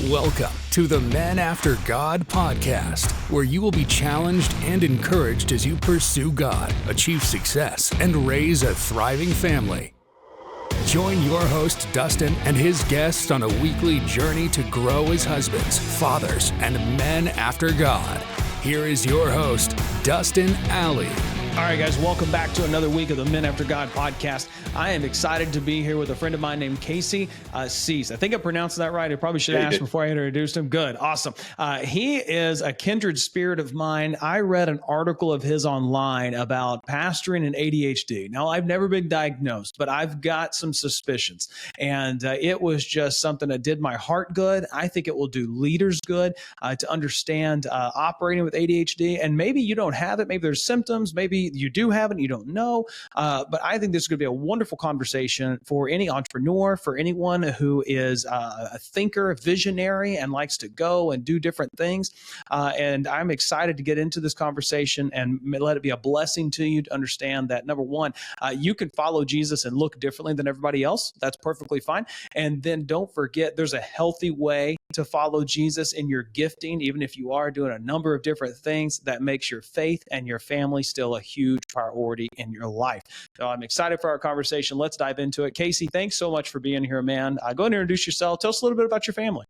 Welcome to the Men After God podcast, where you will be challenged and encouraged as you pursue God, achieve success, and raise a thriving family. Join your host, Dustin, and his guests on a weekly journey to grow as husbands, fathers, and men after God. Here is your host, Dustin Alley. All right, guys, welcome back to another week of the Men After God podcast. I am excited to be here with a friend of mine named Casey Cease. I think I pronounced that right. I probably should have asked before I introduced him. Good. Awesome. He is a kindred spirit of mine. I read an article of his online about pastoring and ADHD. Now, I've never been diagnosed, but I've got some suspicions. And it was just something that did my heart good. I think it will do leaders good to understand operating with ADHD. And maybe you don't have it. Maybe there's symptoms. Maybe you do have it and you don't know. But I think this is going to be a wonderful conversation for any entrepreneur, for anyone who is a thinker, visionary, and likes to go and do different things. And I'm excited to get into this conversation and let it be a blessing to you to understand that, number one, you can follow Jesus and look differently than everybody else. That's perfectly fine. And then don't forget, there's a healthy way to follow Jesus in your gifting, even if you are doing a number of different things that makes your faith and your family still a huge priority in your life. So I'm excited for our conversation. Let's dive into it. Casey, thanks so much for being here, man. Go ahead and introduce yourself. Tell us a little bit about your family.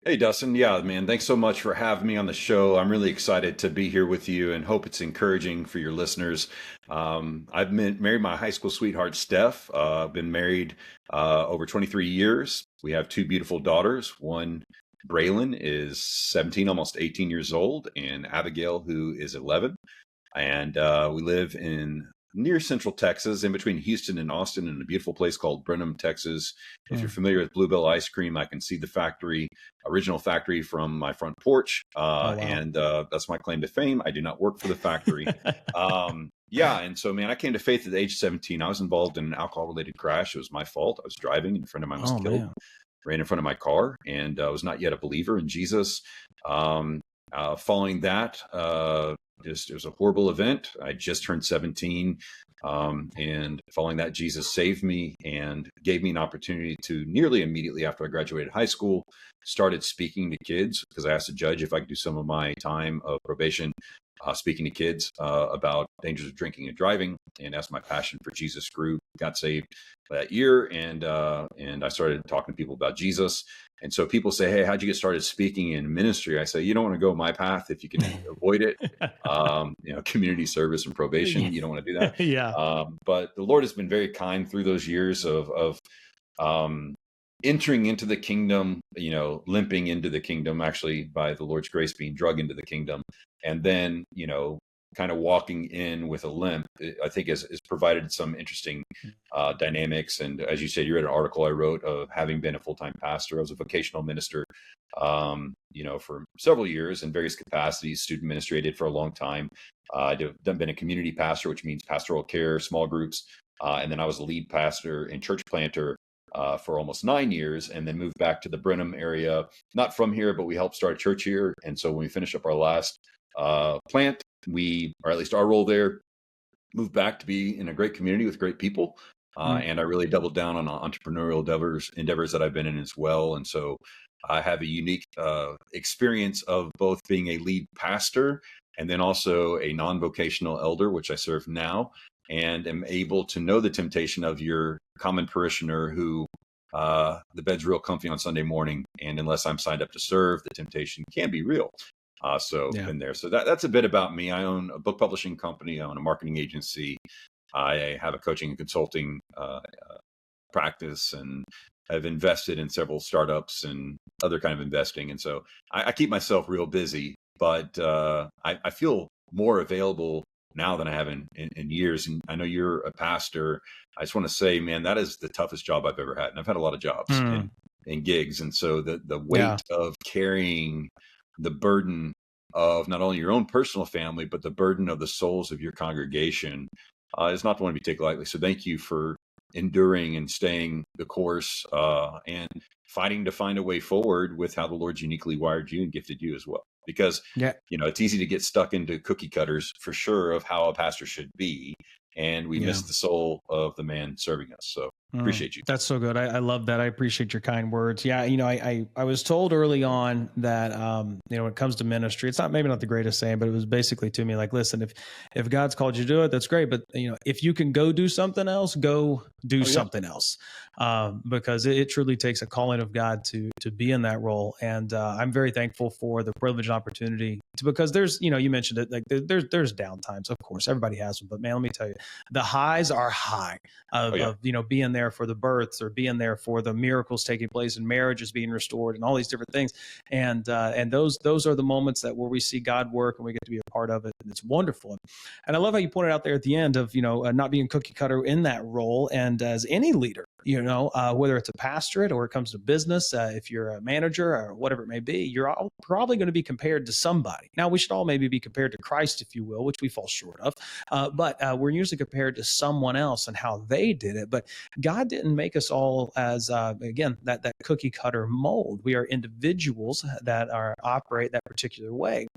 Hey, Dustin. Yeah, man, thanks so much for having me on the show. I'm really excited to be here with you and hope it's encouraging for your listeners. I've married my high school sweetheart, Steph. I've been married over 23 years. We have two beautiful daughters. One, Braylon, is 17, almost 18 years old, and Abigail, who is 11. And we live in near Central Texas, in between Houston and Austin, in a beautiful place called Burnout, Texas. If you're familiar with Bluebell ice cream, I can see the factory, original factory, from my front porch. Wow. And that's my claim to fame. I do not work for the factory. Yeah. And so, man, I came to faith at the age of 17. I was involved in an alcohol-related crash. It was my fault. I was driving and a friend of mine was killed. Man. Ran in front of my car, and I was not yet a believer in Jesus. Following that, it was a horrible event. I just turned 17. And following that, Jesus saved me and gave me an opportunity to, nearly immediately after I graduated high school, started speaking to kids, because I asked the judge if I could do some of my time of probation speaking to kids about dangers of drinking and driving. And as my passion for Jesus grew, got saved that year, and I started talking to people about Jesus. And so people say, "Hey, how'd you get started speaking in ministry?" I say, "You don't want to go my path if you can avoid it. Community service and probation. You don't want to do that." Yeah. But the Lord has been very kind through those years of entering into the kingdom, limping into the kingdom, actually by the Lord's grace, being drugged into the kingdom, and then, kind of walking in with a limp. I think has provided some interesting dynamics. And as you said, you read an article I wrote of having been a full-time pastor. I was a vocational minister, for several years in various capacities. Student ministry I did for a long time. I've been a community pastor, which means pastoral care, small groups. And then I was a lead pastor and church planter for almost 9 years, and then moved back to the Brenham area. Not from here, but we helped start a church here. And so when we finished up our last plant, or at least our role there, moved back to be in a great community with great people. And I really doubled down on entrepreneurial endeavors that I've been in as well. And so I have a unique experience of both being a lead pastor and then also a non-vocational elder, which I serve now, and am able to know the temptation of your common parishioner who the bed's real comfy on Sunday morning, and unless I'm signed up to serve, the temptation can be real. Been there. So that's a bit about me. I own a book publishing company. I own a marketing agency. I have a coaching and consulting practice, and have invested in several startups and other kind of investing. And so I keep myself real busy, but I feel more available now than I have in years. And I know you're a pastor. I just want to say, man, that is the toughest job I've ever had. And I've had a lot of jobs and gigs. And so the weight of carrying the burden of not only your own personal family, but the burden of the souls of your congregation is not the one to be taken lightly. So thank you for enduring and staying the course and fighting to find a way forward with how the Lord's uniquely wired you and gifted you as well. Because, it's easy to get stuck into cookie cutters for sure of how a pastor should be. And we miss the soul of the man serving us. So Appreciate you. That's so good. I love that. I appreciate your kind words. Yeah. I was told early on that, when it comes to ministry, it's maybe not the greatest saying, but it was basically to me like, listen, if God's called you to do it, that's great. But if you can go do something else, go do something else. Because it truly takes a calling of God to be in that role. And, I'm very thankful for the privilege and opportunity because there's, you mentioned it, like there's downtimes, of course, everybody has them, but man, let me tell you, the highs are high of being there for the births or being there for the miracles taking place and marriages being restored and all these different things. And those are the moments where we see God work and we get to be a part of it. And it's wonderful. And I love how you pointed out there at the end of, not being cookie cutter in that role. And as any leader, whether it's a pastorate or it comes to business, if you're a manager or whatever it may be, you're all probably going to be compared to somebody. Now, we should all maybe be compared to Christ, if you will, which we fall short of. But we're usually compared to someone else and how they did it. But God didn't make us all as, again, that cookie cutter mold. We are individuals that operate that particular way.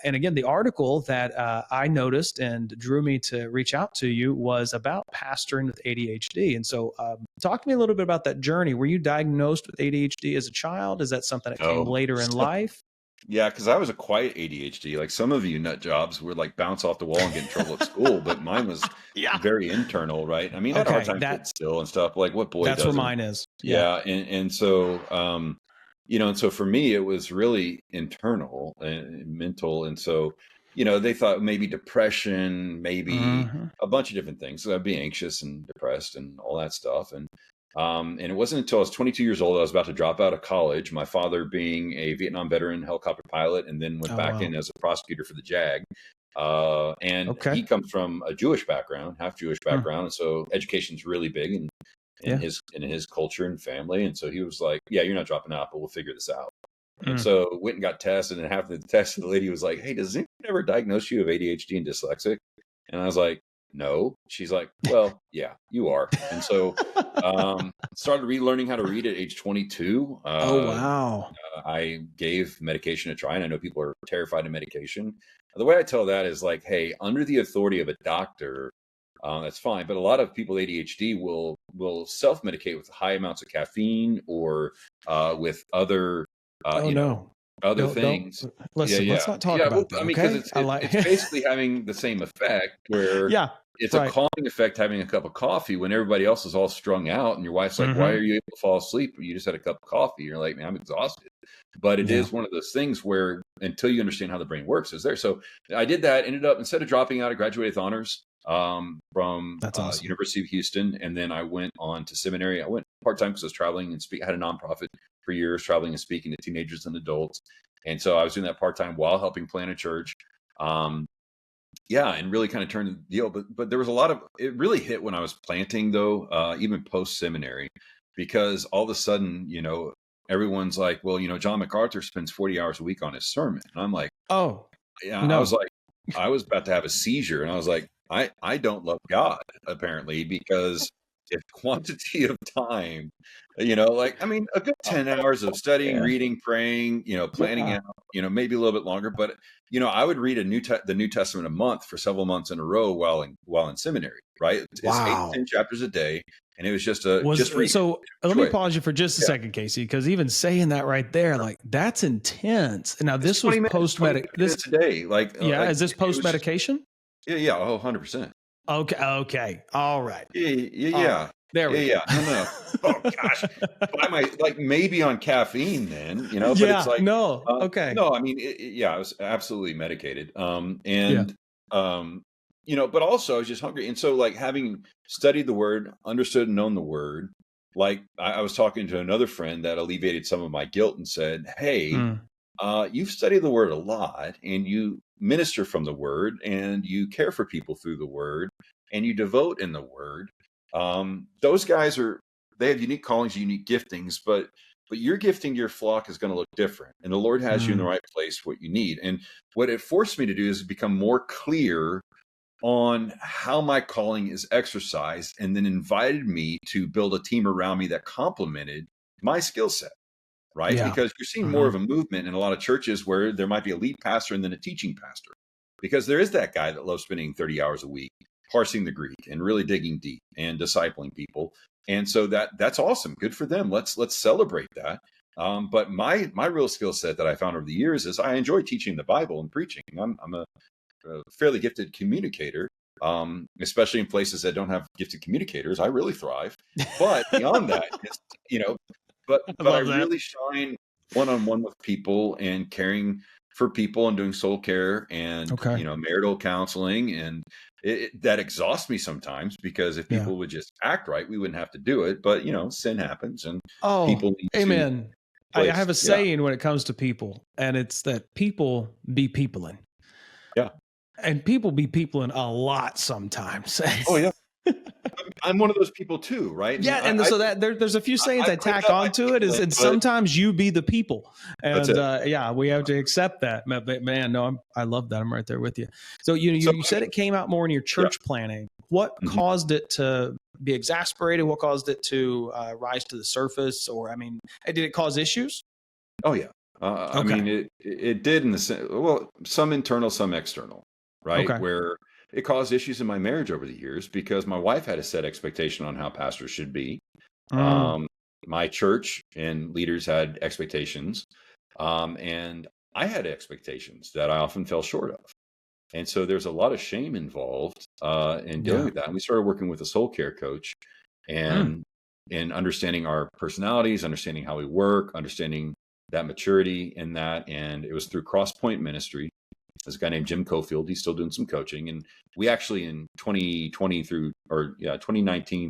And again, the article that I noticed and drew me to reach out to you was about pastoring with ADHD. And so talk to me a little bit about that journey. Were you diagnosed with ADHD as a child? Is that something that came later in life? Yeah, because I was a quiet ADHD. Like some of you nut jobs would like bounce off the wall and get in trouble at school, but mine was very internal, right? I mean, I had a hard time sitting still and stuff. Like what boy That's doesn't? where mine is. Yeah, and so and so for me it was really internal and mental, and so they thought maybe depression, maybe a bunch of different things. So I'd be anxious and depressed and all that stuff, and it wasn't until I was 22 years old, I was about to drop out of college, my father being a Vietnam veteran helicopter pilot, and then went back in as a prosecutor for the JAG. He comes from a Jewish background, half Jewish background. And so education's really big in his culture and family. And so he was like, yeah, you're not dropping out, but we'll figure this out. And so went and got tested, and after the test, the lady was like, hey, does anyone ever diagnose you of ADHD and dyslexic? And I was like, no. She's like, well, yeah, you are. And so started relearning how to read at age 22. I gave medication a try, and I know people are terrified of medication. The way I tell that is like, hey, under the authority of a doctor, that's fine. But a lot of people with ADHD will self-medicate with high amounts of caffeine or with other other things. Listen, let's not talk about that. I mean, because it's basically having the same effect where it's a calming effect having a cup of coffee when everybody else is all strung out, and your wife's like, why are you able to fall asleep? You just had a cup of coffee. You're like, man, I'm exhausted. But it is one of those things where until you understand how the brain works, is there. So I did that, ended up, instead of dropping out, I graduated with honors from University of Houston. And then I went on to seminary. I went part-time because I was traveling and I had a nonprofit for years, traveling and speaking to teenagers and adults. And so I was doing that part-time while helping plant a church. And really kind of turned the deal. But there was a lot of, it really hit when I was planting though, even post-seminary, because all of a sudden, everyone's like, well, John MacArthur spends 40 hours a week on his sermon. And I'm like, no. I was like, I was about to have a seizure. And I was like, I don't love God, apparently, because if quantity of time, a good 10 hours of studying, reading, praying, planning out, maybe a little bit longer. But, I would read the New Testament a month for several months in a row while in seminary, right? It's 8 to 10 chapters a day. And it was just so let me pause you for just a second, Casey, because even saying that right there, like that's intense. And now this was post-medic. This today, is this post-medication? Yeah. Oh, 100%. Okay. All right. Yeah. There we go. No. Oh gosh. I might maybe on caffeine then, but it's like, no. Okay. No, I mean, I was absolutely medicated. But also I was just hungry. And so having studied the word, understood and known the word, I was talking to another friend that alleviated some of my guilt and said, hey, you've studied the word a lot, and you minister from the word, and you care for people through the word, and you devote in the word. Those guys they have unique callings, unique giftings, but your gifting to your flock is going to look different. And the Lord has you in the right place, what you need. And what it forced me to do is become more clear on how my calling is exercised, and then invited me to build a team around me that complemented my skill set, right? Because you're seeing more of a movement in a lot of churches where there might be a lead pastor and then a teaching pastor, because there is that guy that loves spending 30 hours a week parsing the Greek and really digging deep and discipling people. And so that's awesome. Good for them. Let's celebrate that. But my real skill set that I found over the years is I enjoy teaching the Bible and preaching. I'm a fairly gifted communicator, especially in places that don't have gifted communicators. I really thrive. But beyond that, but I really shine one-on-one with people and caring for people and doing soul care and marital counseling, and that exhausts me sometimes, because if people would just act right, we wouldn't have to do it. But sin happens, and people need amen. I have a saying when it comes to people, and it's that people be peopling. Yeah. And people be peopling a lot sometimes. Oh yeah. I'm one of those people too, right? Yeah, and so there's a few sayings I tack onto it, and sometimes you be the people, and we have to accept that. But man, no, I love that. I'm right there with you. So you said it came out more in your church planning. What caused it to be exasperated? What caused it to rise to the surface? Or did it cause issues? Oh yeah, I mean it did in the sense, some internal, some external, right? Okay. Where it caused issues in my marriage over the years, because my wife had a set expectation on how pastors should be. My church and leaders had expectations, and I had expectations that I often fell short of. And so there's a lot of shame involved in dealing with that. And we started working with a soul care coach, and understanding our personalities, understanding how we work, understanding that maturity in that. And it was through Crosspoint Ministry. There's a guy named Jim Cofield. He's still doing some coaching. And we actually in 2019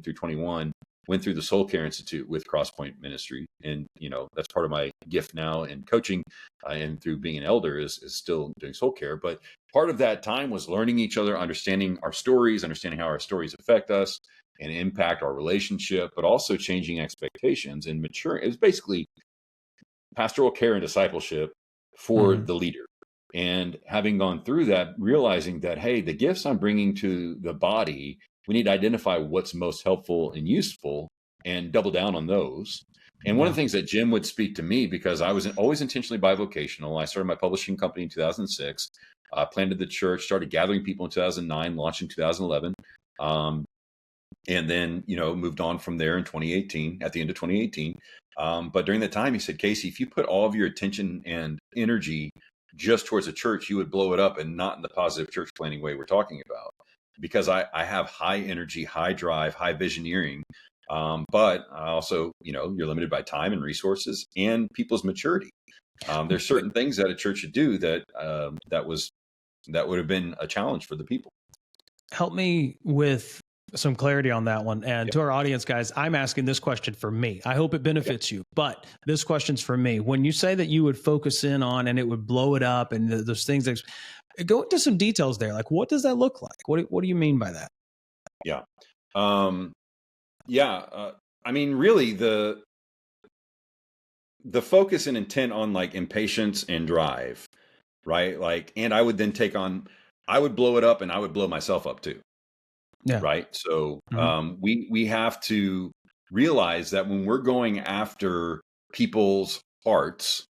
through 21 went through the Soul Care Institute with Crosspoint Ministry. And, that's part of my gift now in coaching, and through being an elder is still doing soul care. But part of that time was learning each other, understanding our stories, understanding how our stories affect us and impact our relationship, but also changing expectations and maturing. It was basically pastoral care and discipleship for the leader. And having gone through that, realizing that, hey, the gifts I'm bringing to the body, we need to identify what's most helpful and useful and double down on those. And one of the things that Jim would speak to me, because I was always intentionally bivocational. I started my publishing company in 2006, planted the church, started gathering people in 2009, launched in 2011. And then, moved on from there in 2018, at the end of 2018. But during that time, he said, Casey, if you put all of your attention and energy just towards a church, you would blow it up, and not in the positive church planning way we're talking about. Because I have high energy, high drive, high visioneering. But I also, you're limited by time and resources and people's maturity. There's certain things that a church should do that would have been a challenge for the people. Help me with some clarity on that one. And to our audience, guys, I'm asking this question for me. I hope it benefits you, but this question's for me. When you say that you would focus in on and it would blow it up and those things, go into some details there. Like, what does that look like? What do you mean by that? Yeah. Really the focus and intent on like impatience and drive, right? Like, and I would then I would blow it up, and I would blow myself up too. Yeah. Right. So we have to realize that when we're going after people's hearts,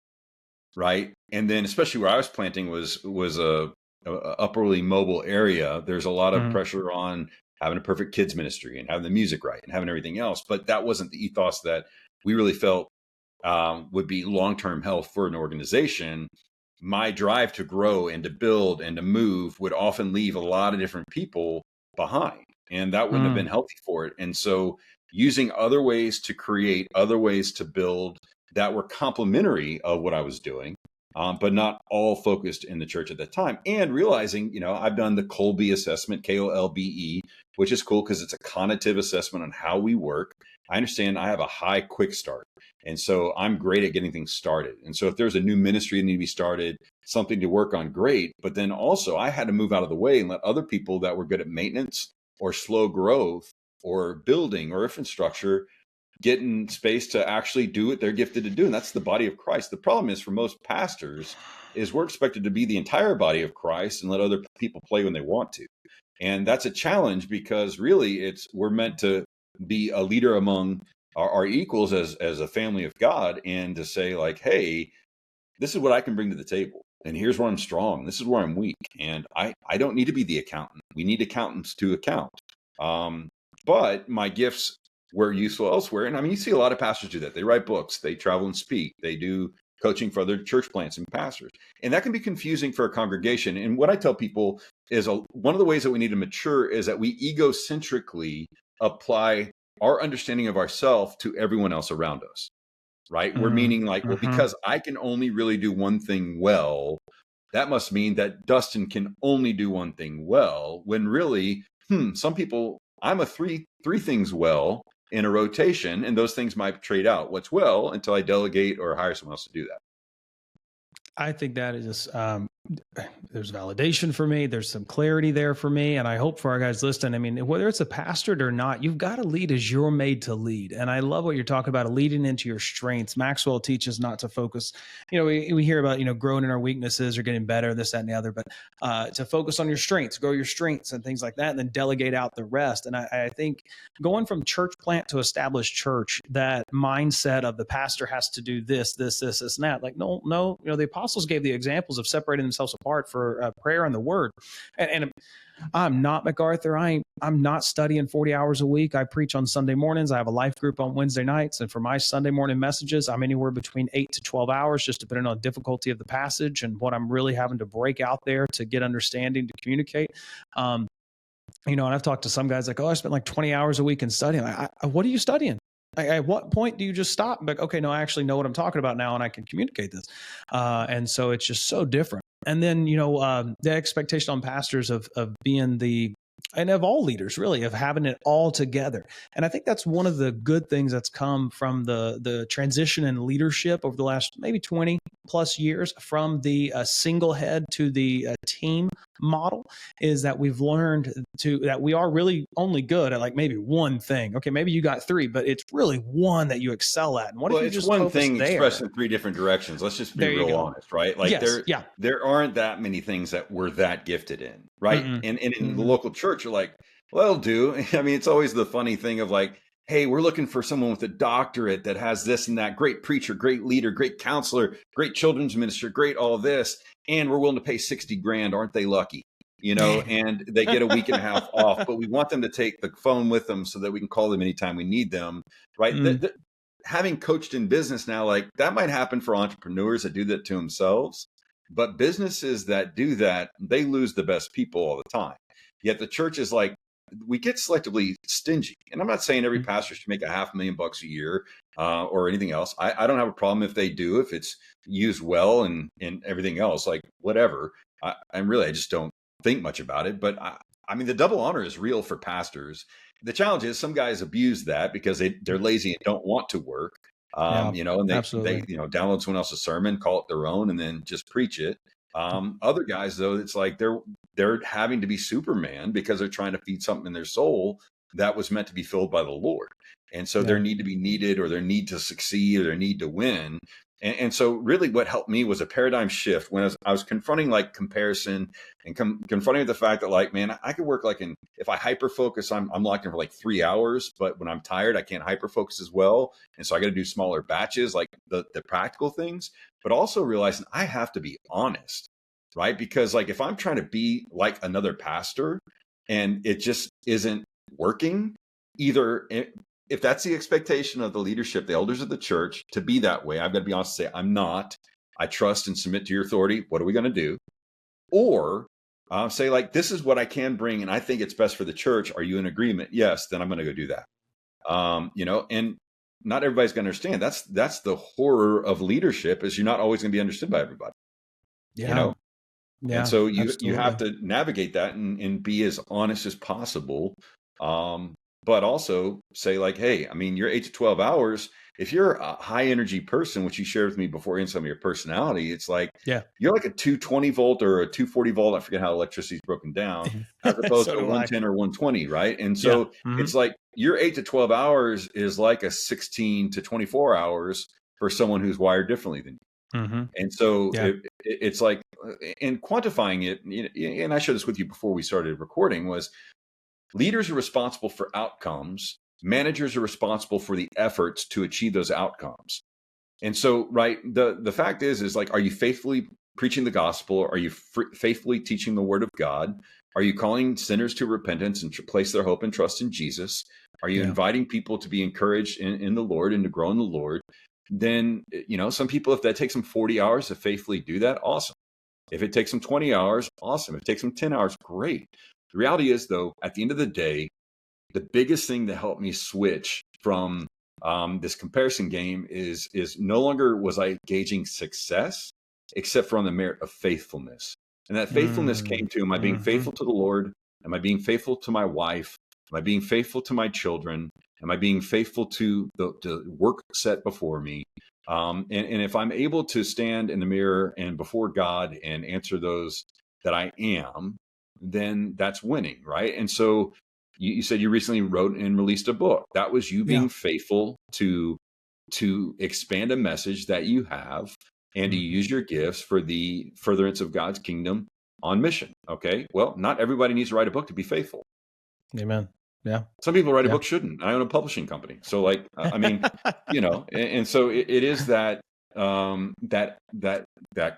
right, and then especially where I was planting was a upperly mobile area. There's a lot of pressure on having a perfect kids ministry and having the music right and having everything else. But that wasn't the ethos that we really felt would be long-term health for an organization. My drive to grow and to build and to move would often leave a lot of different people behind, and that wouldn't have been healthy for it. And so using other ways to create, other ways to build that were complementary of what I was doing, but not all focused in the church at that time. And realizing, I've done the Kolbe assessment, Kolbe, which is cool because it's a cognitive assessment on how we work. I understand I have a high quick start. And so I'm great at getting things started. And so if there's a new ministry that needs to be started, something to work on, great. But then also I had to move out of the way and let other people that were good at maintenance or slow growth or building or infrastructure get in space to actually do what they're gifted to do. And that's the body of Christ. The problem is for most pastors is we're expected to be the entire body of Christ and let other people play when they want to. And that's a challenge, because really we're meant to be a leader among our equals as a family of God, and to say like, hey, this is what I can bring to the table. And here's where I'm strong. This is where I'm weak. And I don't need to be the accountant. We need accountants to account. But my gifts where useful elsewhere. And I mean, you see a lot of pastors do that. They write books, they travel and speak, they do coaching for other church plants and pastors. And that can be confusing for a congregation. And what I tell people is one of the ways that we need to mature is that we egocentrically apply our understanding of ourselves to everyone else around us, right? We're meaning like, well, because I can only really do one thing well, that must mean that Dustin can only do one thing well, when really, some people, I'm a three things well in a rotation, and those things might trade out what's well until I delegate or hire someone else to do that. I think that is just, there's validation for me. There's some clarity there for me. And I hope for our guys listening, I mean, whether it's a pastorate or not, you've got to lead as you're made to lead. And I love what you're talking about, leading into your strengths. Maxwell teaches not to focus, we hear about, growing in our weaknesses or getting better, this, that, and the other, but to focus on your strengths, grow your strengths and things like that, and then delegate out the rest. And I think going from church plant to established church, that mindset of the pastor has to do this, and that, like, no, the apostles gave the examples of separating themselves apart for prayer and the word. And I'm not MacArthur. I'm not studying 40 hours a week. I preach on Sunday mornings. I have a life group on Wednesday nights. And for my Sunday morning messages, I'm anywhere between 8 to 12 hours, just depending on the difficulty of the passage and what I'm really having to break out there to get understanding, to communicate. And I've talked to some guys like, I spent like 20 hours a week in studying. What are you studying? At what point do you just stop? Like, okay, no, I actually know what I'm talking about now, and I can communicate this. And so it's just so different. And then, the expectation on pastors of being and of all leaders, really, of having it all together. And I think that's one of the good things that's come from the transition in leadership over the last maybe 20 plus years from the single head to the team model, is that we've learned that we are really only good at like maybe one thing. Okay, maybe you got 3, but it's really one that you excel at. And what if you just one thing expressed in 3 different directions? Let's just be real honest, right? Like there aren't that many things that we're that gifted in, right? And in the local church, you're like, well, it'll do. I mean, it's always the funny thing of like, hey, we're looking for someone with a doctorate that has this and that, great preacher, great leader, great counselor, great children's minister, great all this. And we're willing to pay $60,000. Aren't they lucky? And they get a week and a half off, but we want them to take the phone with them so that we can call them anytime we need them. Right. Having coached in business now, like that might happen for entrepreneurs that do that to themselves, but businesses that do that, they lose the best people all the time. Yet the church is like, we get selectively stingy. And I'm not saying every pastor should make $500,000 a year or anything else. I don't have a problem if they do, if it's used well and everything else, like whatever. I just don't think much about it. But I mean, the double honor is real for pastors. The challenge is some guys abuse that because they're lazy and don't want to work. And they download someone else's sermon, call it their own, and then just preach it. Other guys, though, it's like they're having to be Superman because they're trying to feed something in their soul that was meant to be filled by the Lord. And so their need to be needed, or their need to succeed, or their need to win. And so really what helped me was a paradigm shift when I was confronting like comparison and confronting the fact that like, man, I could work like if I hyper focus, I'm locked in for like 3 hours, but when I'm tired, I can't hyper focus as well. And so I got to do smaller batches, like the practical things, but also realizing I have to be honest, right? Because like, if I'm trying to be like another pastor and it just isn't working, either if that's the expectation of the leadership, the elders of the church, to be that way, I've got to be honest and say, I'm not. I trust and submit to your authority. What are we going to do? Or say like, this is what I can bring, and I think it's best for the church. Are you in agreement? Yes, then I'm going to go do that. And not everybody's going to understand. That's the horror of leadership, is you're not always going to be understood by everybody. Yeah. And so you have to navigate that and be as honest as possible. But also say like, hey, I mean, you're 8 to 12 hours. If you're a high energy person, which you shared with me before in some of your personality, it's like, you're like a 220 volt or a 240 volt. I forget how electricity is broken down, as opposed to 110 or 120. Right. And so it's like your 8 to 12 hours is like a 16 to 24 hours for someone who's wired differently than you. And so it's like, in quantifying it, and I shared this with you before we started recording, was leaders are responsible for outcomes. Managers are responsible for the efforts to achieve those outcomes. And so, right, the fact is like, are you faithfully preaching the gospel? Are you faithfully teaching the word of God? Are you calling sinners to repentance and to place their hope and trust in Jesus? Are you inviting people to be encouraged in the Lord and to grow in the Lord? Then, some people, if that takes them 40 hours to faithfully do that, awesome. If it takes them 20 hours, awesome. If it takes them 10 hours, great. The reality is, though, at the end of the day, the biggest thing that helped me switch from this comparison game is no longer was I gauging success, except for on the merit of faithfulness. And that faithfulness came to, am I being faithful to the Lord? Am I being faithful to my wife? Am I being faithful to my children? Am I being faithful to the work set before me? And if I'm able to stand in the mirror and before God and answer those that I am, then that's winning, right? And so you said you recently wrote and released a book. That was you being faithful to expand a message that you have and to use your gifts for the furtherance of God's kingdom on mission. Okay. Well, not everybody needs to write a book to be faithful. Amen. Yeah. Some people write a book shouldn't. I own a publishing company. So and so it is that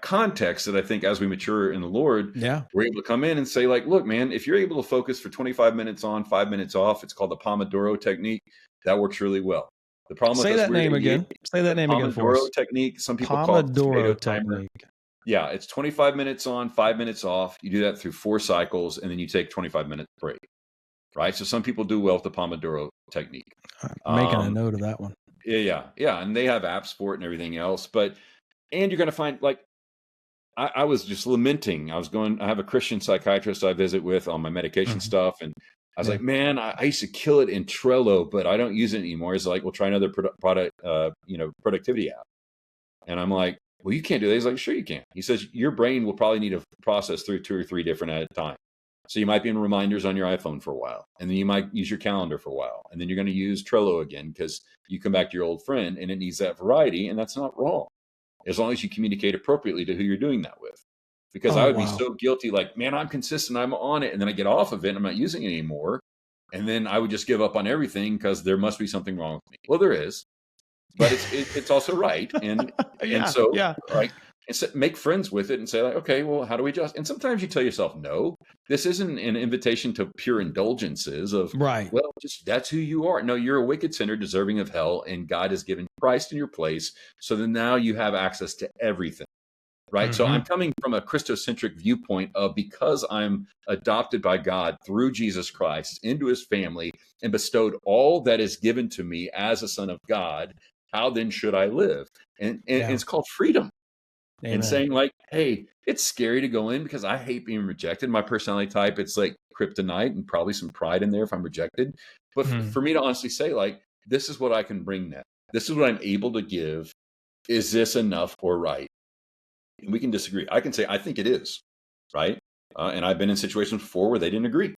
context that I think as we mature in the Lord, we're able to come in and say, like, look, man, if you're able to focus for 25 minutes on, 5 minutes off, it's called the Pomodoro technique. That works really well. The problem with Say that name again for us. Pomodoro technique. Some people call it Pomodoro technique. Yeah, it's 25 minutes on, 5 minutes off. You do that through 4 cycles, and then you take 25-minute break. Right. So some people do well with the Pomodoro technique. I'm making a note of that one. Yeah. And they have apps for it and everything else. And you're going to find, like, I was just lamenting. I have a Christian psychiatrist I visit with on my medication stuff. And I was like, man, I used to kill it in Trello, but I don't use it anymore. He's like, well, try another productivity app. And I'm like, well, you can't do that. He's like, sure you can. He says, your brain will probably need to process through 2 or 3 different at a time. So you might be in reminders on your iPhone for a while, and then you might use your calendar for a while, and then you're going to use Trello again because you come back to your old friend, and it needs that variety, and that's not wrong, as long as you communicate appropriately to who you're doing that with. Because I would be so guilty, like, man, I'm consistent, I'm on it, and then I get off of it, and I'm not using it anymore, and then I would just give up on everything because there must be something wrong with me. Well, there is, but it's also right, and like. And so make friends with it and say, like, okay, well, how do we adjust? And sometimes you tell yourself, no, this isn't an invitation to pure indulgences of, well, just that's who you are. No, you're a wicked sinner deserving of hell, and God has given Christ in your place. So then now you have access to everything, right? So I'm coming from a Christocentric viewpoint of, because I'm adopted by God through Jesus Christ into his family and bestowed all that is given to me as a son of God, how then should I live? And it's called freedom. Amen. And saying, like, hey, it's scary to go in because I hate being rejected. My personality type, it's like kryptonite and probably some pride in there if I'm rejected. But for me to honestly say, like, this is what I can bring now. This is what I'm able to give. Is this enough or right? And we can disagree. I can say, I think it is, right? And I've been in situations before where they didn't agree.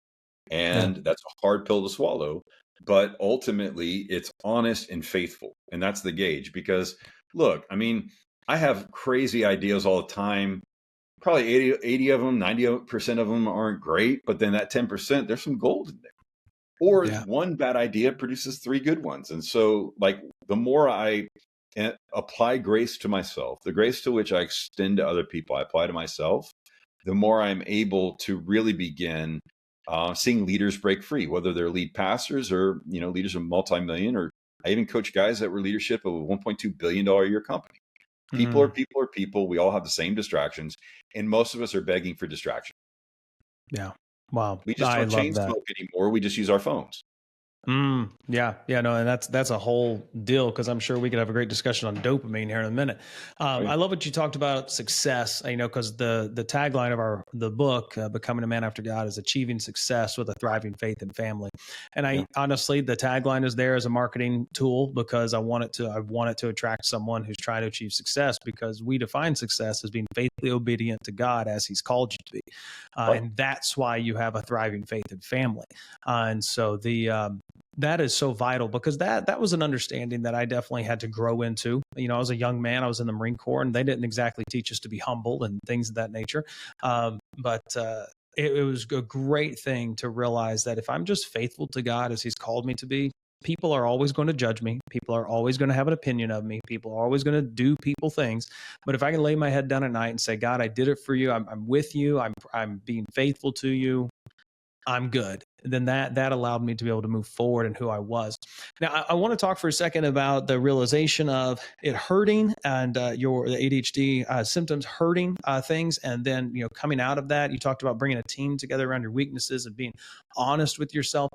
And that's a hard pill to swallow. But ultimately, it's honest and faithful. And that's the gauge. Because, look, I mean, I have crazy ideas all the time. Probably 80 of them, 90% of them aren't great. But then that 10%, there's some gold in there. Or one bad idea produces 3 good ones. And so, like, the more I apply grace to myself, the grace to which I extend to other people, I apply to myself, the more I'm able to really begin seeing leaders break free, whether they're lead pastors or, leaders of multi-million, or I even coach guys that were leadership of a $1.2 billion a year company. People are people. We all have the same distractions, and most of us are begging for distraction. Yeah. Wow. We just don't chain smoke anymore. We just use our phones. Yeah. No, and that's a whole deal, because I'm sure we could have a great discussion on dopamine here in a minute. I love what you talked about success, because the tagline of the book, Becoming a Man After God, is achieving success with a thriving faith and family. And honestly, the tagline is there as a marketing tool because I want it to attract someone who's trying to achieve success, because we define success as being faithfully obedient to God as he's called you to be. And that's why you have a thriving faith and family. And so that is so vital, because that was an understanding that I definitely had to grow into. I was a young man, I was in the Marine Corps, and they didn't exactly teach us to be humble and things of that nature. But it was a great thing to realize that if I'm just faithful to God as he's called me to be, people are always going to judge me. People are always going to have an opinion of me. People are always going to do people things. But if I can lay my head down at night and say, God, I did it for you. I'm with you. I'm being faithful to you. I'm good. Then that allowed me to be able to move forward in who I was. Now, I want to talk for a second about the realization of it hurting and the ADHD symptoms hurting things, and then coming out of that. You talked about bringing a team together around your weaknesses and being honest with yourself.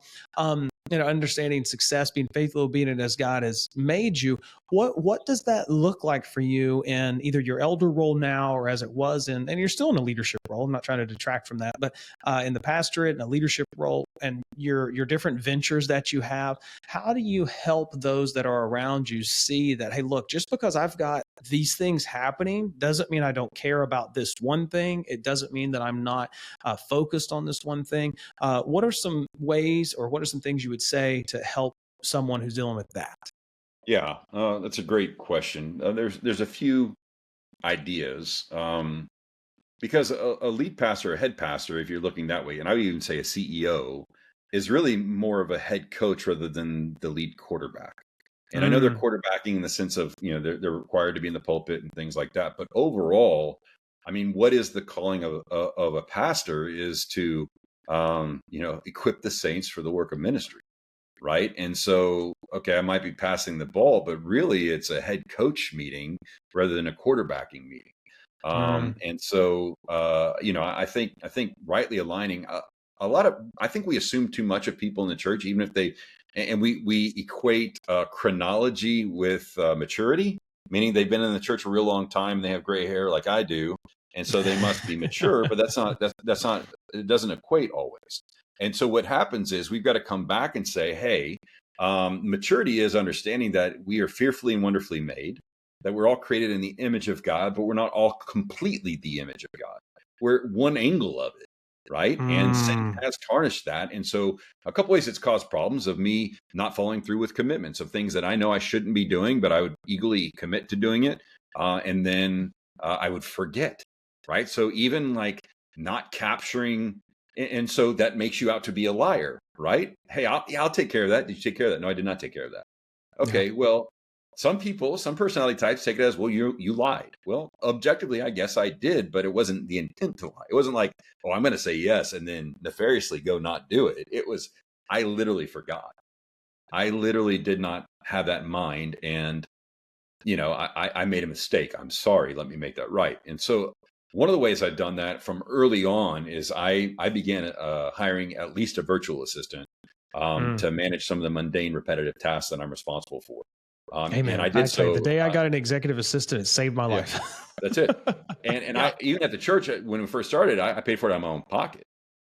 Understanding success, being faithful, obedient as God has made you. What does that look like for you in either your elder role now or as it was and you're still in a leadership role? I'm not trying to detract from that, but in the pastorate and a leadership role and your different ventures that you have, how do you help those that are around you see that, hey, look, just because I've got these things happening doesn't mean I don't care about this one thing. It doesn't mean that I'm not focused on this one thing. What are some ways or what are some things you would say to help someone who's dealing with that? Yeah, that's a great question. There's a few ideas because a lead pastor, a head pastor, if you're looking that way, and I would even say a CEO, is really more of a head coach rather than the lead quarterback. And I know they're quarterbacking in the sense of, they're required to be in the pulpit and things like that. But overall, I mean, what is the calling of a pastor is to, equip the saints for the work of ministry. Right. And so, okay, I might be passing the ball, but really it's a head coach meeting rather than a quarterbacking meeting. And so, I think rightly aligning I think we assume too much of people in the church, even if we equate chronology with maturity, meaning they've been in the church a real long time. And they have gray hair like I do. And so they must be mature, but that's not, it doesn't equate always. And so what happens is we've got to come back and say, hey, maturity is understanding that we are fearfully and wonderfully made, that we're all created in the image of God, but we're not all completely the image of God. We're one angle of it, right? And sin has tarnished that. And so a couple ways it's caused problems of me not following through with commitments of things that I know I shouldn't be doing, but I would eagerly commit to doing it. And then I would forget, right? So even like not capturing. And so that makes you out to be a liar, right? Hey, I'll take care of that. Did you take care of that? No, I did not take care of that. Okay, well, some personality types take it as, well, you lied. Well, objectively, I guess I did, but it wasn't the intent to lie. It wasn't like, oh, I'm going to say yes and then nefariously go not do it. It was, I literally forgot. I literally did not have that in mind. And, I made a mistake. I'm sorry. Let me make that right. And so one of the ways I've done that from early on is I began hiring at least a virtual assistant to manage some of the mundane, repetitive tasks that I'm responsible for. Amen. And I did so. The day I got an executive assistant, it saved my life. That's it. And I even at the church when we first started, I paid for it out of my own pocket.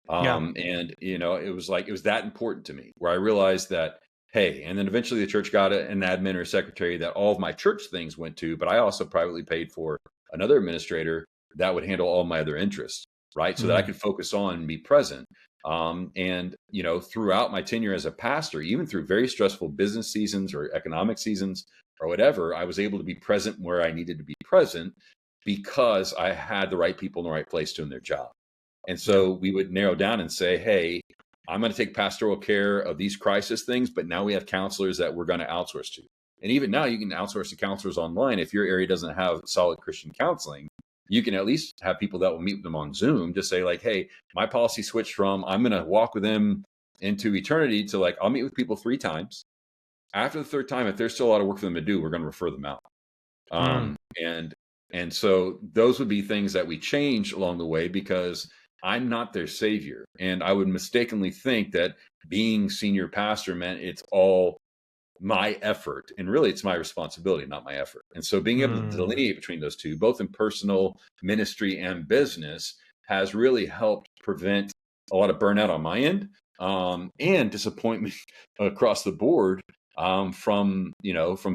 And it was that important to me where I realized that, hey, and then eventually the church got an admin or a secretary that all of my church things went to, but I also privately paid for another administrator that would handle all my other interests, right? So that I could focus on and be present. And throughout my tenure as a pastor, even through very stressful business seasons or economic seasons or whatever, I was able to be present where I needed to be present because I had the right people in the right place doing their job. And so we would narrow down and say, hey, I'm going to take pastoral care of these crisis things, but now we have counselors that we're going to outsource to. And even now you can outsource to counselors online. If your area doesn't have solid Christian counseling, you can at least have people that will meet with them on Zoom, just say like, hey, my policy switched from I'm going to walk with them into eternity to like, I'll meet with people 3 times. After the 3rd time, if there's still a lot of work for them to do, we're going to refer them out. And so those would be things that we change along the way because I'm not their savior. And I would mistakenly think that being senior pastor meant it's all my effort, and really it's my responsibility, not my effort. And so being able to delineate between those two, both in personal ministry and business, has really helped prevent a lot of burnout on my end and disappointment across the board from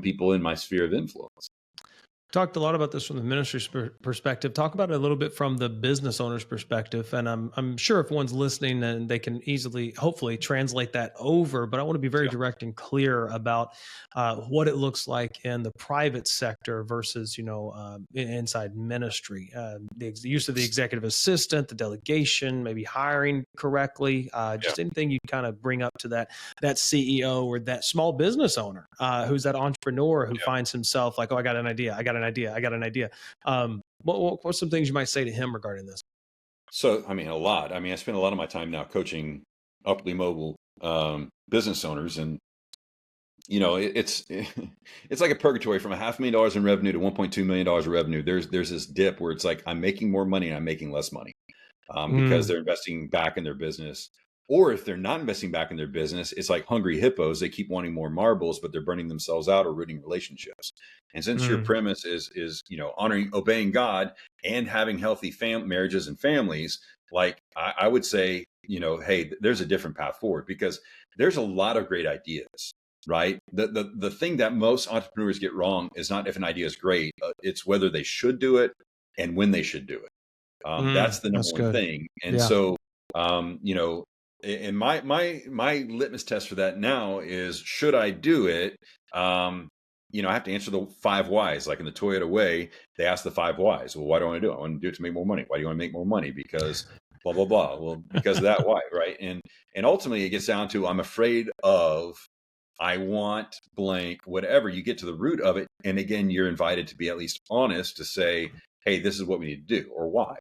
people in my sphere of influence. Talked a lot about this from the ministry's perspective. Talk about it a little bit from the business owner's perspective. And I'm sure if one's listening, then they can easily, hopefully, translate that over. But I want to be very direct and clear about what it looks like in the private sector versus, inside ministry. The use of the executive assistant, the delegation, maybe hiring correctly, just anything you kind of bring up to that CEO or that small business owner who's that entrepreneur who finds himself like, oh, I got an idea. What's some things you might say to him regarding this? So, a lot. I spend a lot of my time now coaching upwardly mobile business owners, and it's like a purgatory from $500,000 in revenue to $1.2 million of revenue. There's this dip where it's like I'm making more money and I'm making less money because they're investing back in their business. Or if they're not investing back in their business, it's like hungry hippos. They keep wanting more marbles, but they're burning themselves out or rooting relationships. And since your premise is obeying God and having healthy marriages and families, like I would say, hey, there's a different path forward, because there's a lot of great ideas, right? The thing that most entrepreneurs get wrong is not if an idea is great, it's whether they should do it and when they should do it. That's the number one thing. And so, and my litmus test for that now is, should I do it? I have to answer the 5 whys. Like in the Toyota way, they ask the 5 whys. Well, why do I want to do it? I want to do it to make more money. Why do you want to make more money? Because blah, blah, blah. Well, because of that why, right? And ultimately it gets down to, I'm afraid of, I want blank, whatever. You get to the root of it. And again, you're invited to be at least honest to say, hey, this is what we need to do, or why.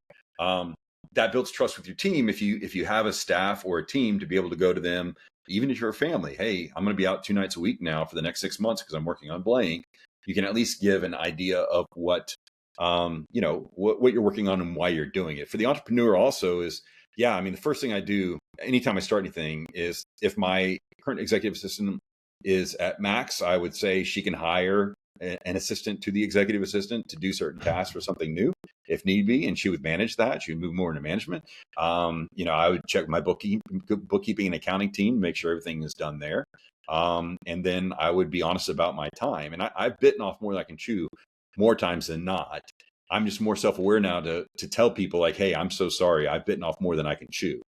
That builds trust with your team. If you have a staff or a team, to be able to go to them, even if you're a family, hey, I'm going to be out 2 nights a week now for the next 6 months because I'm working on blank. You can at least give an idea of what you're working on and why you're doing it. For the entrepreneur also is, the first thing I do anytime I start anything is, if my current executive assistant is at max, I would say she can hire an assistant to the executive assistant to do certain tasks or something new if need be, and she would manage that. She would move more into management. I would check my bookkeeping and accounting team, make sure everything is done there. And then I would be honest about my time. And I've bitten off more than I can chew more times than not. I'm just more self-aware now to tell people like, hey, I'm so sorry, I've bitten off more than I can chew.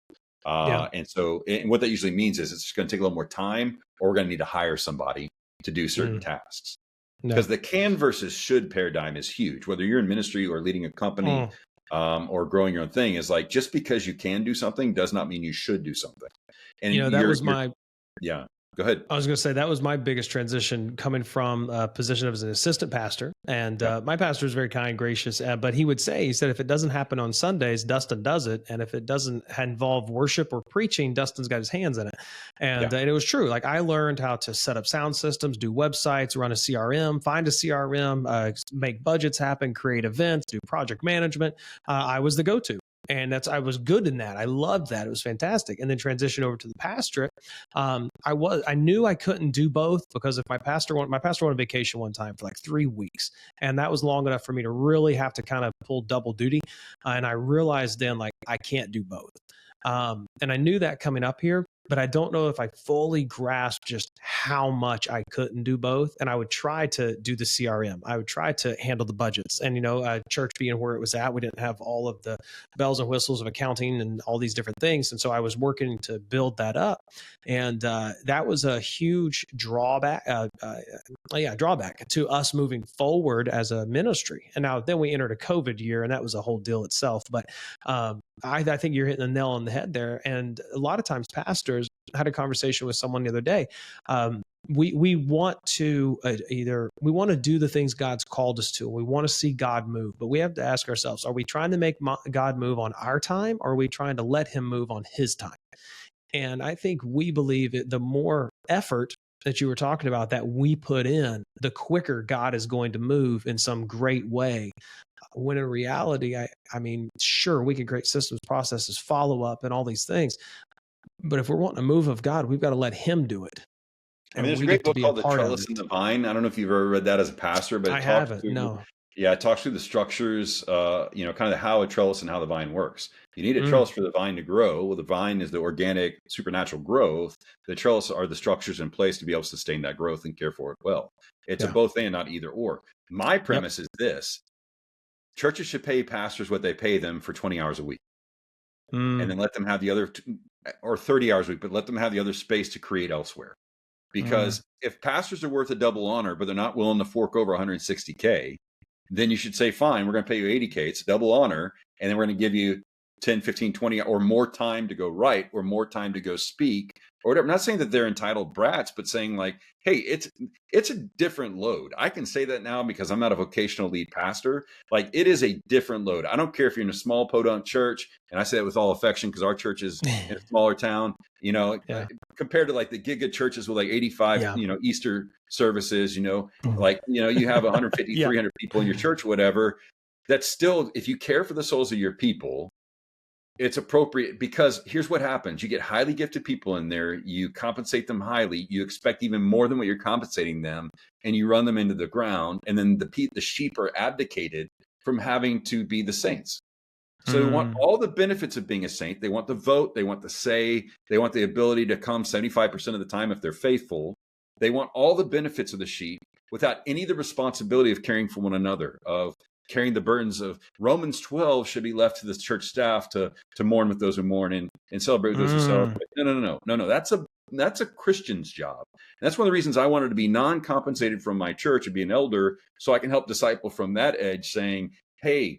And what that usually means is it's just going to take a little more time, or we're going to need to hire somebody to do certain tasks. Because the can versus should paradigm is huge, whether you're in ministry or leading a company or growing your own thing. Is like, just because you can do something does not mean you should do something. And that was my Go ahead. I was going to say that was my biggest transition, coming from a position as an assistant pastor. And my pastor is very kind, gracious, but he said, if it doesn't happen on Sundays, Dustin does it. And if it doesn't involve worship or preaching, Dustin's got his hands in it. And it was true. Like, I learned how to set up sound systems, do websites, run a CRM, find a CRM, make budgets happen, create events, do project management. I was the go-to. And I was good in that. I loved that. It was fantastic. And then transition over to the pastorate. I knew I couldn't do both, because if my pastor went on vacation one time for like 3 weeks, and that was long enough for me to really have to kind of pull double duty. And I realized then, like, I can't do both. And I knew that coming up here, but I don't know if I fully grasped just how much I couldn't do both. And I would try to do the CRM. I would try to handle the budgets. And, church being where it was at, we didn't have all of the bells and whistles of accounting and all these different things. And so I was working to build that up. And that was a huge drawback to us moving forward as a ministry. And now then we entered a COVID year, and that was a whole deal itself. But I think you're hitting the nail on the head there. And a lot of times pastors, I had a conversation with someone the other day. We want to do the things God's called us to. We want to see God move, but we have to ask ourselves, are we trying to make God move on our time, or are we trying to let him move on his time? And I think we believe the more effort that you were talking about that we put in, the quicker God is going to move in some great way. When in reality, I mean, sure, we can create systems, processes, follow up, and all these things. But if we're wanting a move of God, we've got to let him do it. There's a great book called The Trellis and the Vine. I don't know if you've ever read that as a pastor, but I haven't. No. Yeah, it talks through the structures, kind of how a trellis and how the vine works. You need a Mm, trellis for the vine to grow. Well, the vine is the organic, supernatural growth. The trellis are the structures in place to be able to sustain that growth and care for it well. It's a yeah. both and, not either or. My Yep. premise is this: churches should pay pastors what they pay them for 20 hours a week, and Mm, then let them have the other, or 30 hours a week, but let them have the other space to create elsewhere. mm. Because if pastors are worth a double honor, but they're not willing to fork over 160K, then you should say, fine, we're going to pay you 80K. It's double honor. And then we're going to give you 10, 15, 20 or more time to go write or more time to go speak or whatever. I'm not saying that they're entitled brats, but saying like, hey, it's a different load. I can say that now because I'm not a vocational lead pastor. Like it is a different load. I don't care if you're in a small podunk church. And I say that with all affection because our church is in a smaller town, Yeah. compared to like the giga churches with like 85, Yeah. Easter services, Mhm. like, you have 150, Yeah. 300 people in your church, whatever. That's still, if you care for the souls of your people, it's appropriate because here's what happens. You get highly gifted people in there. You compensate them highly. You expect even more than what you're compensating them and you run them into the ground. And then the sheep are abdicated from having to be the saints. So they want Mm, all the benefits of being a saint. They want the vote. They want the say. They want the ability to come 75% of the time if they're faithful. They want all the benefits of the sheep without any of the responsibility of caring for one another, of carrying the burdens of Romans 12 should be left to the church staff to mourn with those who mourn and celebrate with those who mm. celebrate. No. That's a Christian's job. And that's one of the reasons I wanted to be non-compensated from my church and be an elder so I can help disciple from that edge saying, hey,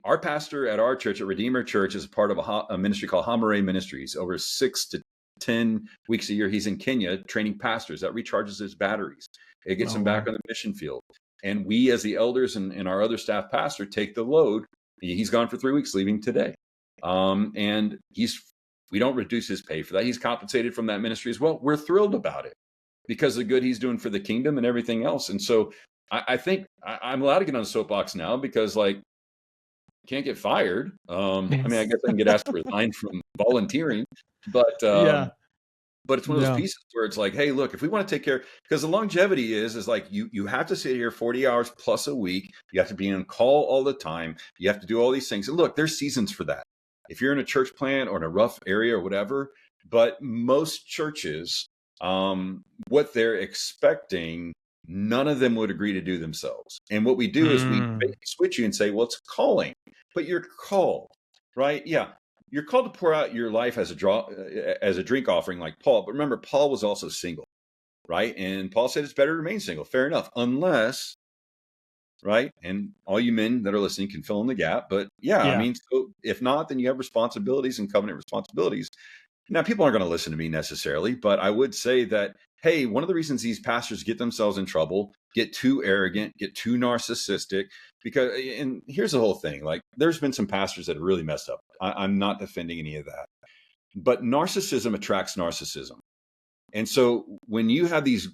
our pastor at our church, at Redeemer Church, is part of a ministry called Hamare Ministries. Over 6 to 10 weeks a year, he's in Kenya training pastors. That recharges his batteries. It gets Oh, him back wow. on the mission field. And we, as the elders and our other staff pastor, take the load. He's gone for 3 weeks, leaving today. And we don't reduce his pay for that. He's compensated from that ministry as well. We're thrilled about it because of the good he's doing for the kingdom and everything else. And so I think I'm allowed to get on a soapbox now because, like, can't get fired. I mean, I guess I can get asked to resign from volunteering, but Yeah. it's one of those Yeah. pieces where it's like, hey, look, if we want to take care, because the longevity is like you have to sit here 40 hours plus a week. You have to be on call all the time. You have to do all these things. And look, there's seasons for that. If you're in a church plant or in a rough area or whatever, but most churches, what they're expecting, none of them would agree to do themselves. And what we do is we Mm. switch you and say, well, it's calling, but you're called, right? Yeah. You're called to pour out your life as a drink offering like Paul. But remember, Paul was also single, right? And Paul said it's better to remain single. Fair enough. Unless, right? And all you men that are listening can fill in the gap. But yeah, I Yeah. mean, so if not, then you have responsibilities and covenant responsibilities. Now, people aren't going to listen to me necessarily, but I would say that, hey, one of the reasons these pastors get themselves in trouble, get too arrogant, get too narcissistic, because, and here's the whole thing, like there's been some pastors that have really messed up. I'm not defending any of that, but narcissism attracts narcissism. And so when you have these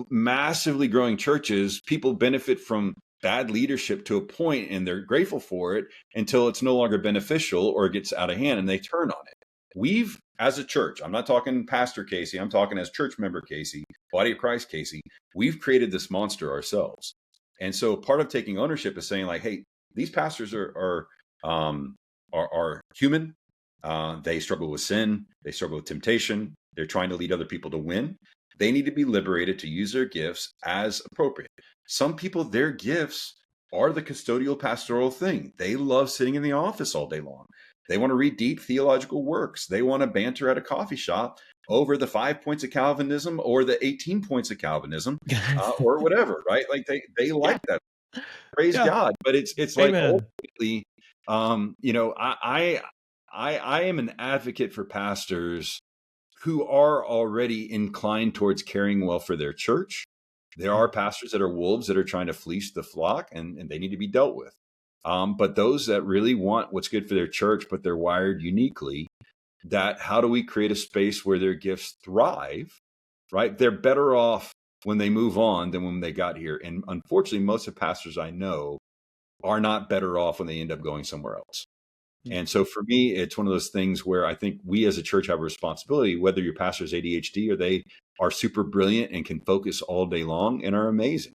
massively growing churches, people benefit from bad leadership to a point and they're grateful for it until it's no longer beneficial or it gets out of hand and they turn on it. We've, as a church, I'm not talking Pastor Casey, I'm talking as church member Casey, Body of Christ Casey, we've created this monster ourselves. And so part of taking ownership is saying like, hey, these pastors are human. They struggle with sin. They struggle with temptation. They're trying to lead other people to win. They need to be liberated to use their gifts as appropriate. Some people, their gifts are the custodial pastoral thing. They love sitting in the office all day long. They want to read deep theological works. They want to banter at a coffee shop over the 5 points of Calvinism or the 18 points of Calvinism or whatever, right? Like they Yeah. like that. Praise Yeah. God. But it's like Amen. ultimately, I am an advocate for pastors who are already inclined towards caring well for their church. There are pastors that are wolves that are trying to fleece the flock, and they need to be dealt with. But those that really want what's good for their church, but they're wired uniquely, that how do we create a space where their gifts thrive, right? They're better off when they move on than when they got here. And unfortunately, most of the pastors I know are not better off when they end up going somewhere else. And so for me, it's one of those things where I think we as a church have a responsibility, whether your pastor is ADHD or they are super brilliant and can focus all day long and are amazing.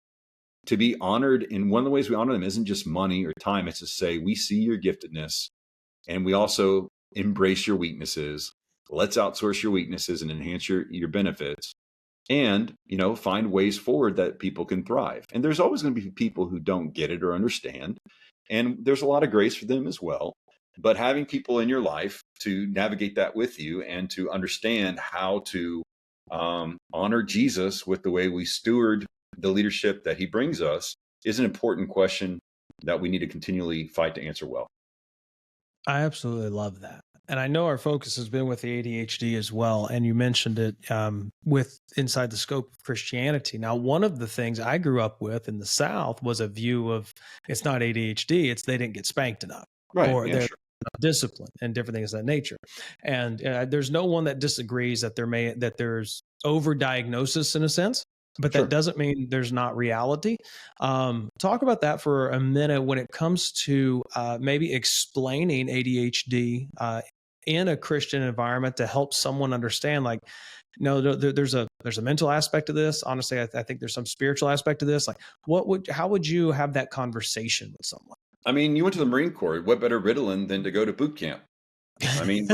to be honored. And one of the ways we honor them isn't just money or time. It's to say, we see your giftedness and we also embrace your weaknesses. Let's outsource your weaknesses and enhance your benefits, and, find ways forward that people can thrive. And there's always going to be people who don't get it or understand. And there's a lot of grace for them as well. But having people in your life to navigate that with you and to understand how to honor Jesus with the way we steward the leadership that he brings us is an important question that we need to continually fight to answer well. I absolutely love that. And I know our focus has been with the ADHD as well. And you mentioned it with inside the scope of Christianity. Now, one of the things I grew up with in the South was a view of it's not ADHD, it's they didn't get spanked enough. Right. Or Yeah, they're sure. not disciplined and different things of that nature. And there's no one that disagrees that there's overdiagnosis in a sense. But that Sure. doesn't mean there's not reality. Talk about that for a minute when it comes to maybe explaining ADHD in a Christian environment to help someone understand, like, no, there's a mental aspect of this. Honestly, I think there's some spiritual aspect to this. Like, how would you have that conversation with someone? I mean, you went to the Marine Corps. What better Ritalin than to go to boot camp? I mean,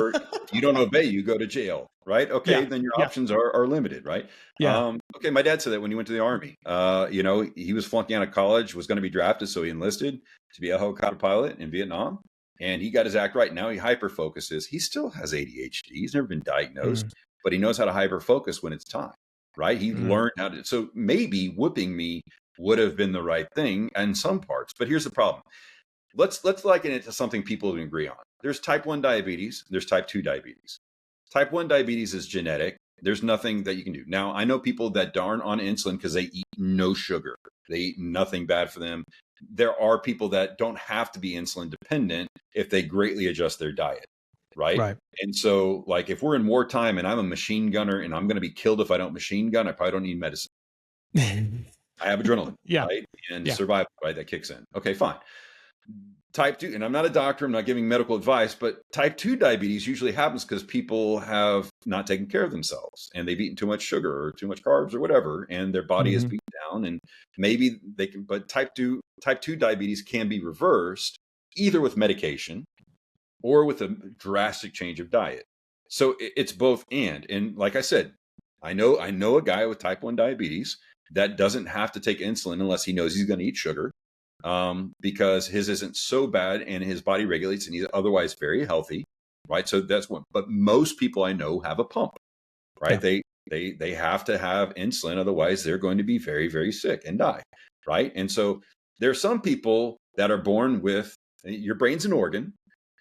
you don't obey, you go to jail, right? Okay, Yeah, then your yeah. options are limited, right? Yeah. Okay, my dad said that when he went to the Army. He was flunking out of college, was going to be drafted, so he enlisted to be a helicopter pilot in Vietnam. And he got his act right. Now he hyper focuses. He still has ADHD. He's never been diagnosed, but he knows how to hyper focus when it's time, right? He learned how to. So maybe whooping me would have been the right thing in some parts. But here's the problem. Let's liken it to something people agree on. There's type 1 diabetes. There's type 2 diabetes. Type 1 diabetes is genetic. There's nothing that you can do. Now, I know people that aren't on insulin because they eat no sugar. They eat nothing bad for them. There are people that don't have to be insulin dependent if they greatly adjust their diet, right? Right. And so, like, if we're in wartime and I'm a machine gunner and I'm going to be killed if I don't machine gun, I probably don't need medicine. I have adrenaline, Yeah. right? And Yeah. survival, right? That kicks in. Okay, fine. Type 2, and I'm not a doctor, I'm not giving medical advice, but type 2 diabetes usually happens because people have not taken care of themselves and they've eaten too much sugar or too much carbs or whatever, and their body is beaten down, and maybe they can, but type 2 diabetes can be reversed either with medication or with a drastic change of diet. So it's both and like I said, I know a guy with type 1 diabetes that doesn't have to take insulin unless he knows he's going to eat sugar. Because his isn't so bad and his body regulates and he's otherwise very healthy, right? So that's one. But most people I know have a pump, right? Yeah. They have to have insulin, otherwise they're going to be very, very sick and die, right? And so there are some people that are born with your brain's an organ,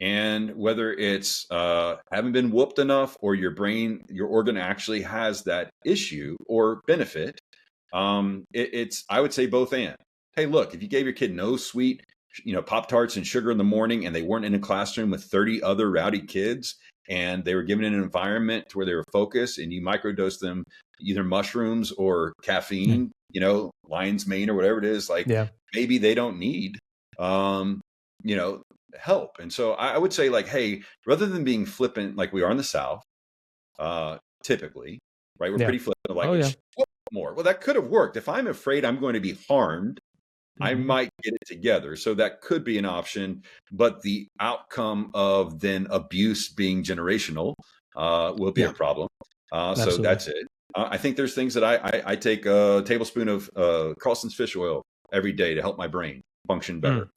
and whether it's haven't been whooped enough or your organ actually has that issue or benefit, it's I would say both and. Hey, look, if you gave your kid no sweet, Pop-Tarts and sugar in the morning, and they weren't in a classroom with 30 other rowdy kids, and they were given an environment to where they were focused, and you microdose them either mushrooms or caffeine, lion's mane or whatever it is, maybe they don't need, help. And so I would say, like, hey, rather than being flippant like we are in the South, typically, right? We're pretty flippant, like, more. Well, that could have worked. If I'm afraid I'm going to be harmed, I might get it together. So that could be an option, but the outcome of then abuse being generational will be a problem. So that's it. I think there's things that I take a tablespoon of Carlson's fish oil every day to help my brain function better.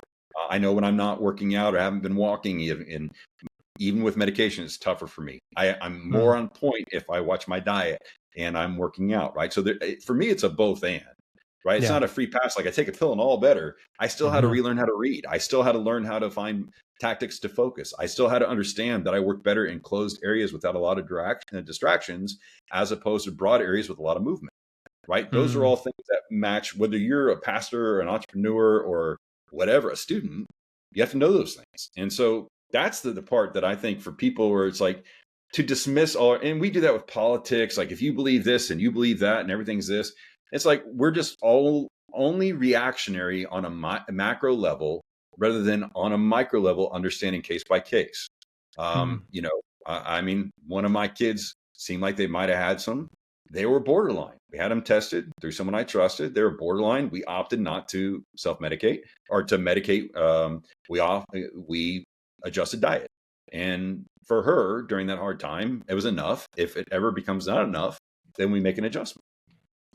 I know when I'm not working out or haven't been walking, even with medication, it's tougher for me. I'm more on point if I watch my diet and I'm working out, right? So for me, it's a both and. Right. It's not a free pass. Like I take a pill and all better. I still had to relearn how to read. I still had to learn how to find tactics to focus. I still had to understand that I work better in closed areas without a lot of distractions, as opposed to broad areas with a lot of movement. Right. Those are all things that match, whether you're a pastor or an entrepreneur or whatever, a student, you have to know those things. And so that's the part that I think for people where it's like to dismiss all, and we do that with politics. Like if you believe this and you believe that and everything's this, it's like we're just only reactionary on a macro level rather than on a micro level, understanding case by case. I mean, one of my kids seemed like they might have had some they were borderline. We had them tested through someone I trusted. They were borderline. We opted not to self-medicate or to medicate. We adjusted diet. And for her during that hard time, it was enough. If it ever becomes not enough, then we make an adjustment.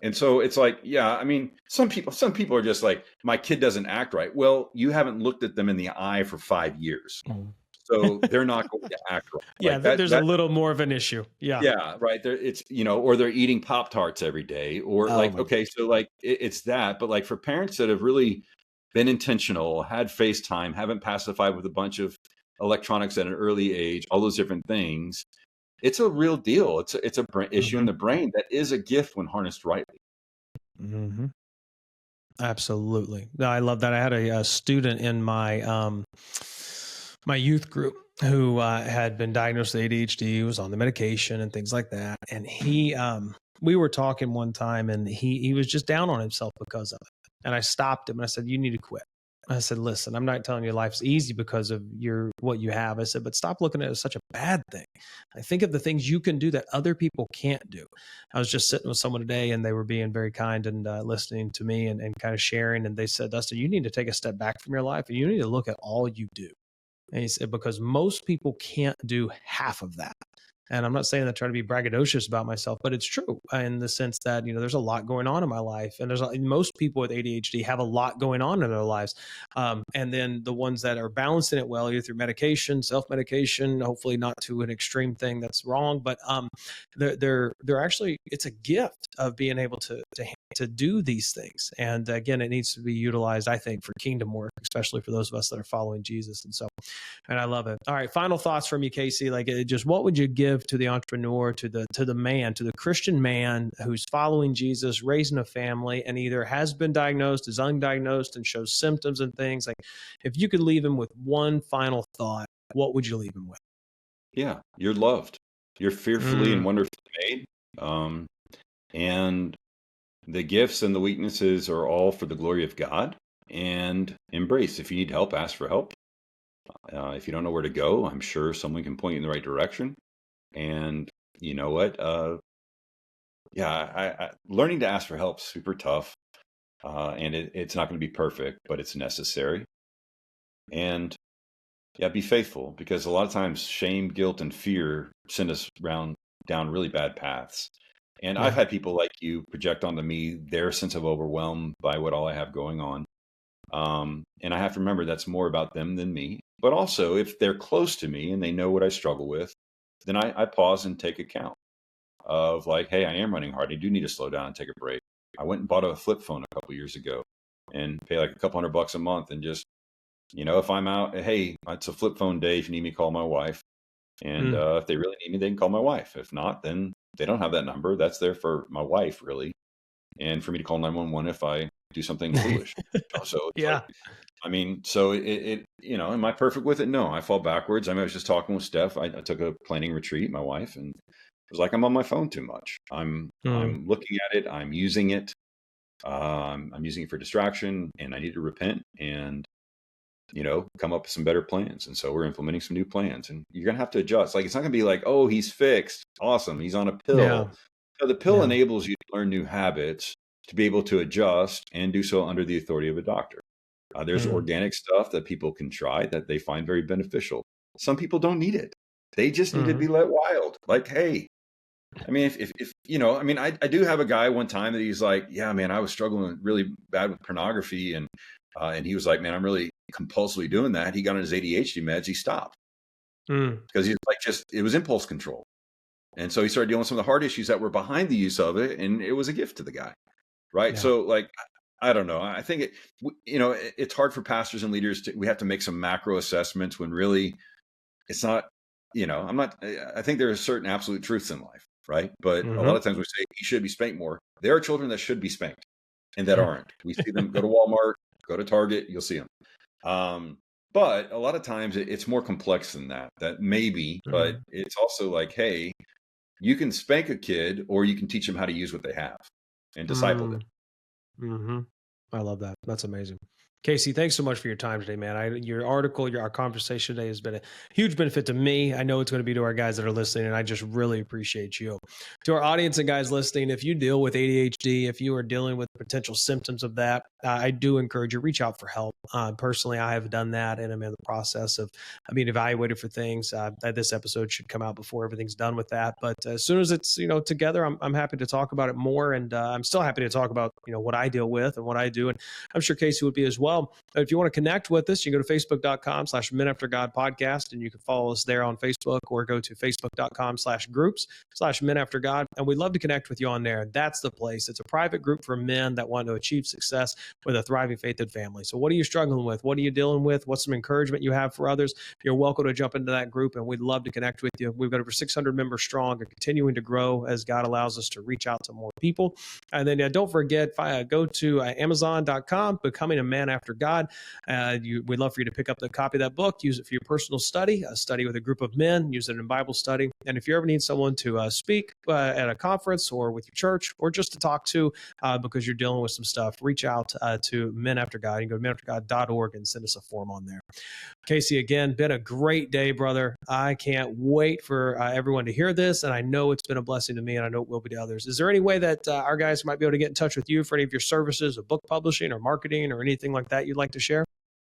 And so it's like, yeah, I mean, some people are just like, my kid doesn't act right. Well, you haven't looked at them in the eye for 5 years. So they're not going to act right. Yeah, like there's a little more of an issue. Yeah. Yeah, right. It's, or they're eating Pop-Tarts every day, or okay, so like it's that. But like for parents that have really been intentional, had FaceTime, haven't pacified with a bunch of electronics at an early age, all those different things, it's a real deal. It's a issue in the brain that is a gift when harnessed rightly. Mm-hmm. Absolutely. No, I love that. I had a student in my my youth group who had been diagnosed with ADHD, was on the medication and things like that. And we were talking one time, and he was just down on himself because of it. And I stopped him and I said, "You need to quit." I said, "Listen, I'm not telling you life's easy because of what you have." I said, "But stop looking at it as such a bad thing. I think of the things you can do that other people can't do." I was just sitting with someone today, and they were being very kind and listening to me and kind of sharing. And they said, "Dustin, you need to take a step back from your life and you need to look at all you do." And he said, because most people can't do half of that. And I'm not saying that trying to be braggadocious about myself, but it's true in the sense that, there's a lot going on in my life. And most people with ADHD have a lot going on in their lives. And then the ones that are balancing it well, either through medication, self-medication, hopefully not to an extreme thing that's wrong, but they're actually, it's a gift of being able to do these things. And again, it needs to be utilized, I think, for kingdom work, especially for those of us that are following Jesus. And I love it. All right. Final thoughts from you, Casey. Like, just what would you give to the entrepreneur, to the man, to the Christian man who's following Jesus, raising a family, and either has been diagnosed, is undiagnosed, and shows symptoms and things? Like, if you could leave him with one final thought, what would you leave him with? Yeah, you're loved. You're fearfully and wonderfully made. And the gifts and the weaknesses are all for the glory of God. And embrace. If you need help, ask for help. If you don't know where to go, I'm sure someone can point you in the right direction. And you know what? Learning to ask for help is super tough. And it's not going to be perfect, but it's necessary. And be faithful, because a lot of times shame, guilt, and fear send us down really bad paths. And I've had people like you project onto me their sense of overwhelm by what all I have going on. And I have to remember that's more about them than me. But also, if they're close to me and they know what I struggle with, then I pause and take account of like, hey, I am running hard. I do need to slow down and take a break. I went and bought a flip phone a couple years ago and pay like a couple $100 a month. And just, if I'm out, hey, it's a flip phone day. If you need me, call my wife. And if they really need me, they can call my wife. If not, then they don't have that number. That's there for my wife, really. And for me to call 911 if I do something foolish. So yeah. So am I perfect with it? No, I fall backwards. I was just talking with Steph. I took a planning retreat, my wife, and it was like, I'm on my phone too much. I'm looking at it. I'm using it. I'm using it for distraction, and I need to repent and, come up with some better plans. And so we're implementing some new plans, and you're going to have to adjust. Like, it's not going to be like, oh, he's fixed. Awesome. He's on a pill. Yeah. So the pill enables you to learn new habits, to be able to adjust and do so under the authority of a doctor. There's organic stuff that people can try that they find very beneficial. Some people don't need it. They just need to be let wild. Like, hey, I do have a guy one time that he's like, yeah, man, I was struggling really bad with pornography. And he was like, man, I'm really compulsively doing that. He got on his ADHD meds. He stopped because he's like, it was impulse control. And so he started dealing with some of the hard issues that were behind the use of it. And it was a gift to the guy. Right. Yeah. So like, I don't know. I think it's hard for pastors and leaders we have to make some macro assessments when really it's not, I think there are certain absolute truths in life. Right. But a lot of times we say he should be spanked more. There are children that should be spanked and that aren't. We see them go to Walmart, go to Target, you'll see them. But a lot of times it's more complex than that maybe, but it's also like, hey, you can spank a kid or you can teach them how to use what they have and disciple them. I love that. That's amazing. Casey, thanks so much for your time today, man. Your article, our conversation today has been a huge benefit to me. I know it's going to be to our guys that are listening, and I just really appreciate you. To our audience and guys listening, if you deal with ADHD, if you are dealing with potential symptoms of that, I do encourage you, reach out for help. Personally, I have done that, and I'm in the process of being evaluated for things. This episode should come out before everything's done with that. But as soon as it's together, I'm happy to talk about it more, and I'm still happy to talk about what I deal with and what I do, and I'm sure Casey would be as well. If you want to connect with us, you go to facebook.com/menaftergod podcast, and you can follow us there on Facebook, or go to facebook.com/groups/menaftergod. And we'd love to connect with you on there. That's the place. It's a private group for men that want to achieve success with a thriving faith and family. So what are you struggling with? What are you dealing with? What's some encouragement you have for others? You're welcome to jump into that group, and we'd love to connect with you. We've got over 600 members strong and continuing to grow as God allows us to reach out to more people. And then don't forget, go to amazon.com, Becoming a Man After God. We'd love for you to pick up the copy of that book, use it for your personal study, study with a group of men, use it in Bible study. And if you ever need someone to speak at a conference or with your church, or just to talk to because you're dealing with some stuff, reach out to Men After God. You can go to menaftergod.org and send us a form on there. Casey, again, been a great day, brother. I can't wait for everyone to hear this, and I know it's been a blessing to me, and I know it will be to others. Is there any way that our guys might be able to get in touch with you for any of your services, or book publishing or marketing or anything like that you'd like to share?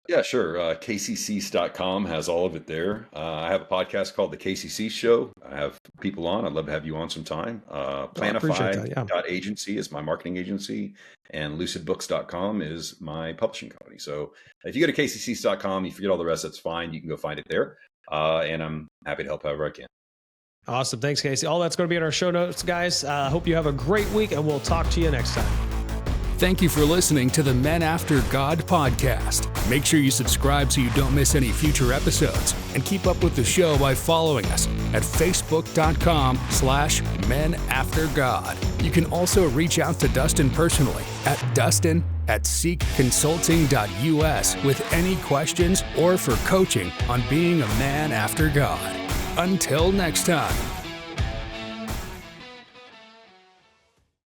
Yeah, sure. CaseyCease.com has all of it there. I have a podcast called The Casey Cease Show. I have people on. I'd love to have you on sometime. Planify.agency is my marketing agency, and lucidbooks.com is my publishing company. So if you go to CaseyCease.com, you forget all the rest, that's fine. You can go find it there. And I'm happy to help however I can. Awesome. Thanks, Casey. All that's going to be in our show notes, guys. Hope you have a great week, and we'll talk to you next time. Thank you for listening to the Men After God podcast. Make sure you subscribe so you don't miss any future episodes, and keep up with the show by following us at facebook.com/menaftergod. You can also reach out to Dustin personally at dustin@seekconsulting.us with any questions or for coaching on being a man after God. Until next time.